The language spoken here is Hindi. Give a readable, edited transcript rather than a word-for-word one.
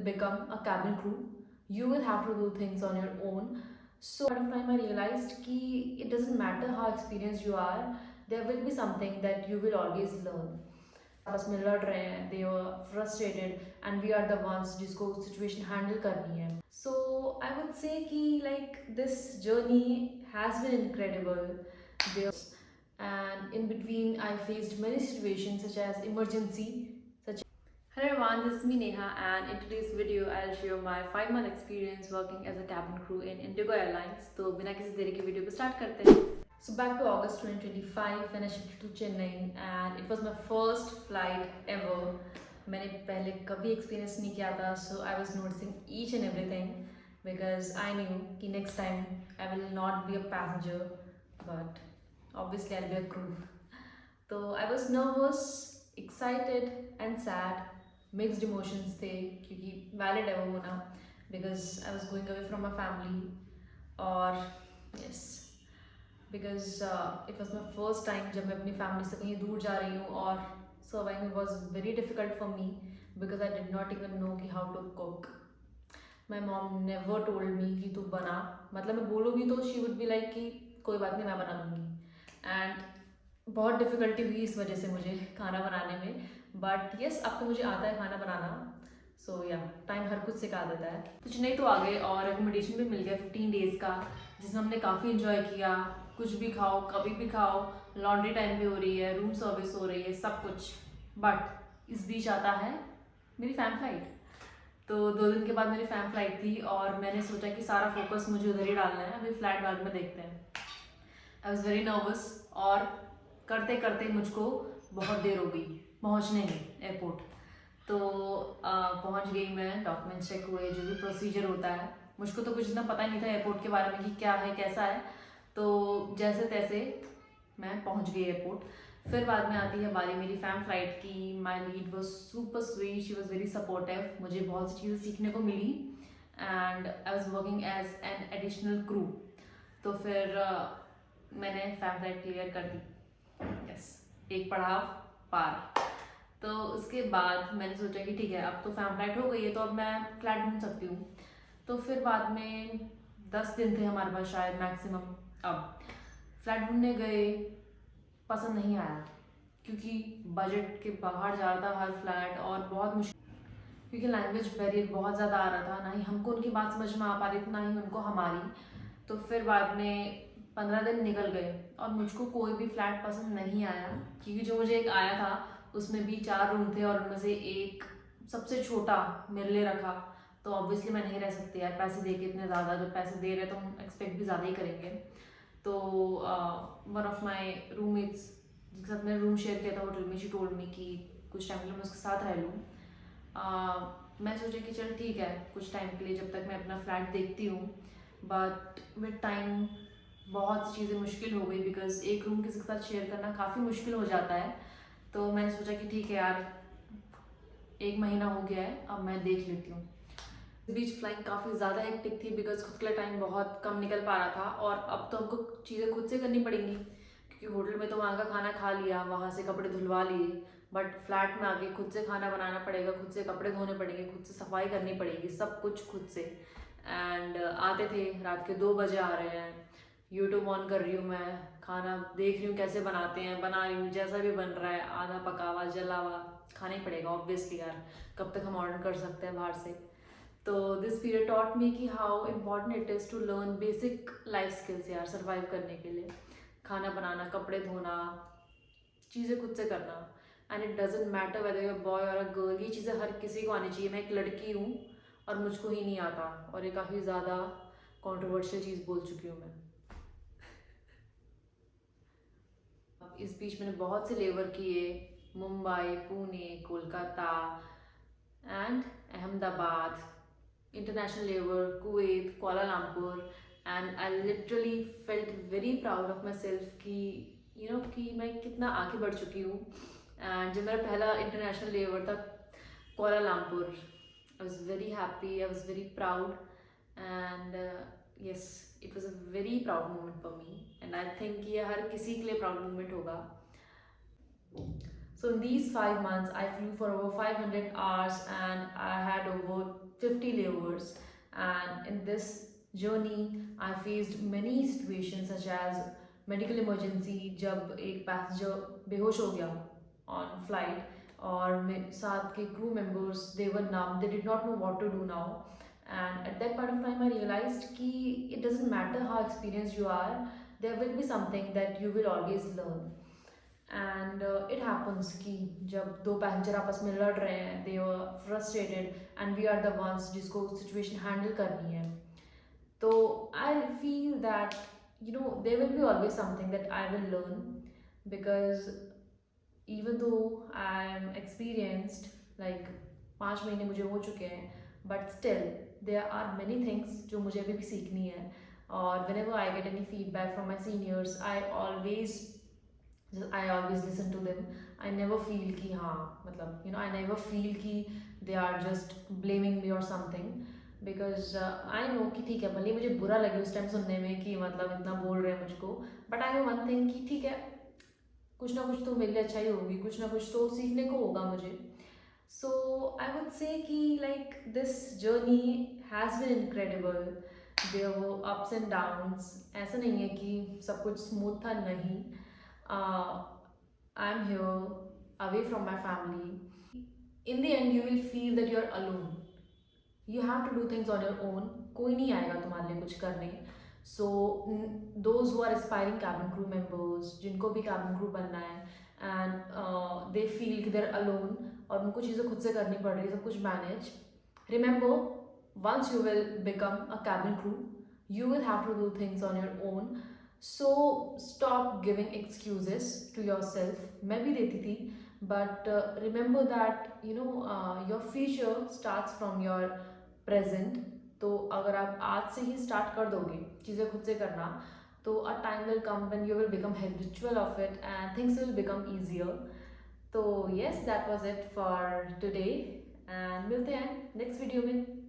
become a cabin crew, you will have to do things on your own. So at a time I realized कि it doesn't matter how experienced you are, there will be something that you will always learn. आपस में लड़ रहे हैं, they were frustrated and we are the ones जिसको situation handle करनी है. So I would say कि like this journey has been incredible. There and in between I faced many situations such as emergency. Hello everyone, this is me Neha, and in today's video I'll share my 5-month experience working as a cabin crew in Indigo Airlines. तो बिना किसी देरी के वीडियो को स्टार्ट करते हैं. So back to August 2025 when I shifted to Chennai and it was my first flight ever. मैंने पहले कभी experience नहीं किया था, so I was noticing each and everything because I knew कि next time I will not be a passenger but obviously I'll be a crew. तो I was nervous, excited and sad. Mixed emotions थे क्योंकि वैलिड है वो होना because I was going away from my family और yes because it was my first time जब मैं अपनी फैमिली से कहीं दूर जा रही हूँ और surviving was very difficult for me because I did not even know कि how to cook. My mom never told me कि तू बना, मतलब मैं बोलूँगी तो शी वुड बी लाइक कि कोई बात नहीं मैं बना लूँगी. एंड बहुत डिफ़िकल्टी हुई इस वजह से मुझे खाना बनाने में, बट यस अब तो मुझे आता है खाना बनाना. सो या टाइम हर कुछ सिखा देता है. तो चेन्नई तो आ गए और एकोमोडेशन भी मिल गया 15 डेज़ का जिसमें हमने काफ़ी इन्जॉय किया. कुछ भी खाओ कभी भी खाओ, लॉन्ड्री टाइम भी हो रही है, रूम सर्विस हो रही है, सब कुछ. बट इस बीच आता है मेरी फैम फ्लाइट. तो 2 दिन के बाद मेरी फैम फ्लाइट थी और मैंने सोचा कि सारा फोकस मुझे उधर ही डालना है, अभी फ्लाइट बाद में देखते हैं. आई वॉज वेरी नर्वस और करते करते मुझको बहुत देर हो गई पहुंचने में एयरपोर्ट. तो पहुंच गई मैं, डॉक्यूमेंट चेक हुए, जो भी प्रोसीजर होता है. मुझको तो कुछ इतना पता ही नहीं था एयरपोर्ट के बारे में कि क्या है कैसा है. तो जैसे तैसे मैं पहुंच गई एयरपोर्ट. फिर बाद में आती है बारी मेरी फैम फ्लाइट की. My lead was super sweet, she was very supportive. मुझे बहुत सी चीज़ें सीखने को मिली and I was working as an additional crew. तो फिर मैंने फैम फ्लाइट क्लियर कर दी. यस, एक पड़ाव पार. तो उसके बाद मैंने सोचा कि ठीक है अब तो फैम फ्लाइट हो गई है तो अब मैं फ्लैट ढूंढ सकती हूँ. तो फिर बाद में 10 दिन थे हमारे पास शायद मैक्सिमम. अब फ्लैट ढूंढने गए, पसंद नहीं आया क्योंकि बजट के बाहर जा रहा था हर फ्लैट और बहुत मुश्किल क्योंकि लैंग्वेज बैरियर बहुत ज़्यादा आ रहा था. ना ही हमको उनकी बात समझ में आ पा रही थी ना ही उनको हमारी. तो फिर बाद में 15 दिन निकल गए और मुझको कोई भी फ्लैट पसंद नहीं आया क्योंकि जो मुझे एक आया था उसमें भी 4 रूम थे और उनमें से एक सबसे छोटा मेरे लिए रखा. तो ऑब्वियसली मैं नहीं रह सकती यार, पैसे दे के इतने ज़्यादा, जब पैसे दे रहे तो हम एक्सपेक्ट भी ज़्यादा ही करेंगे. तो वन ऑफ माई रूममेट्स जिसके साथ मैंने रूम शेयर किया था होटल में, शी टोल्ड मी कि कुछ टाइम के लिए मैं उसके साथ रह लूँ. मैं सोचा कि चल ठीक है कुछ टाइम के लिए जब तक मैं अपना फ्लैट देखती हूँ. बट विद टाइम बहुत सी चीज़ें मुश्किल हो गई बिकॉज एक रूम किसी के साथ शेयर करना काफ़ी मुश्किल हो जाता है. तो मैंने सोचा कि ठीक है यार 1 महीना हो गया है, अब मैं देख लेती हूँ. इस बीच फ्लाइंग काफ़ी ज़्यादा हेक्टिक थी बिकॉज खुद के लिए टाइम बहुत कम निकल पा रहा था और अब तो हमको चीज़ें खुद से करनी पड़ेंगी क्योंकि होटल में तो वहाँ का खाना खा लिया, वहाँ से कपड़े धुलवा लिए, बट फ्लैट में आके खुद से खाना बनाना पड़ेगा, खुद से कपड़े धोने पड़ेंगे, खुद से सफाई करनी पड़ेगी, सब कुछ खुद से. एंड आते थे रात के 2 बजे आ रहे हैं. यूट्यूब ऑन कर रही हूँ मैं, खाना देख रही हूँ कैसे बनाते हैं, बना रही हूँ, जैसा भी बन रहा है आधा पका हुआ जला हुआ खाना ही पड़ेगा ऑब्वियसली यार, कब तक हम ऑर्डर कर सकते हैं बाहर से. तो दिस पीरियड टॉट मी कि how important it is to learn basic life skills यार सर्वाइव करने के लिए. खाना बनाना, कपड़े धोना, चीज़ें खुद से करना. And it doesn't matter whether you boy और अ गर्ल, ये चीज़ें हर किसी को आनी चाहिए. मैं एक लड़की हूँ और मुझको ही नहीं आता और ये काफ़ी ज़्यादा कॉन्ट्रोवर्शियल चीज़ बोल चुकी हूँ मैं. इस बीच मैंने बहुत से लेबर किए, Mumbai, Pune, Kolkata and Ahmedabad, international labour, Kuwait, Kuala Lumpur. And I literally felt very proud of my self कि यू नो कि मैं कितना आगे बढ़ चुकी हूँ. एंड जब मेरा पहला इंटरनेशनल लेबर था Kuala Lumpur, I was very happy, I was very proud and yes, it was a very proud moment for me and I think ये हर किसी के लिए proud moment होगा. So in these 5 months I flew for over 500 hours and I had over 50 layovers, and in this journey I faced many situations such as medical emergency, जब एक पैसेंजर बेहोश हो गया on flight, और साथ के crew members they were numb, they did not know what to do now. And at that point of time I realized कि it doesn't matter how experienced you are, there will be something that you will always learn. And it happens कि जब दो पैसेंजर आपस में लड़ रहे हैं, they are frustrated and we are the ones जिसको सिचुएशन हैंडल करनी है, तो I feel that there will be always something that I will learn, because even though I M experienced, like 5 महीने मुझे हो चुके हैं, but still there are many things जो मुझे अभी भी सीखनी है. और whenever I get any feedback from my seniors, I always listen to them. I never feel कि हाँ मतलब I never feel कि they are just blaming me or something, because I know कि ठीक है, भले मुझे बुरा लगे उस टाइम सुनने में कि मतलब इतना बोल रहे हैं मुझको, but I know one thing कि ठीक है, कुछ ना कुछ तो मेरे लिए अच्छा ही होगी, कुछ ना कुछ तो सीखने को होगा मुझे. So I would say कि like this journey has been incredible. There were ups and downs. ऐसा नहीं है कि सब कुछ स्मूथ था, नहीं. I'm here away from my family. In the end, you will feel that you're alone. You have to do things on your own. कोई नहीं आएगा तुम्हारे लिए कुछ करने. So those who are aspiring cabin crew members, जिनको भी cabin crew बनना है, and they feel कि they're alone और उनको चीज़ें खुद से करनी पड़ रही है, सब कुछ manage. Remember, once you will become a cabin crew, you will have to do things on your own. So stop giving excuses to yourself. मैं भी देती थी, but remember that your future starts from your present. तो अगर आप आज से ही start कर दोगे चीज़ें खुद से करना, तो a time will come when you will become habitual of it and things will become easier. तो yes, that was it for today, and मिलते हैं next video में.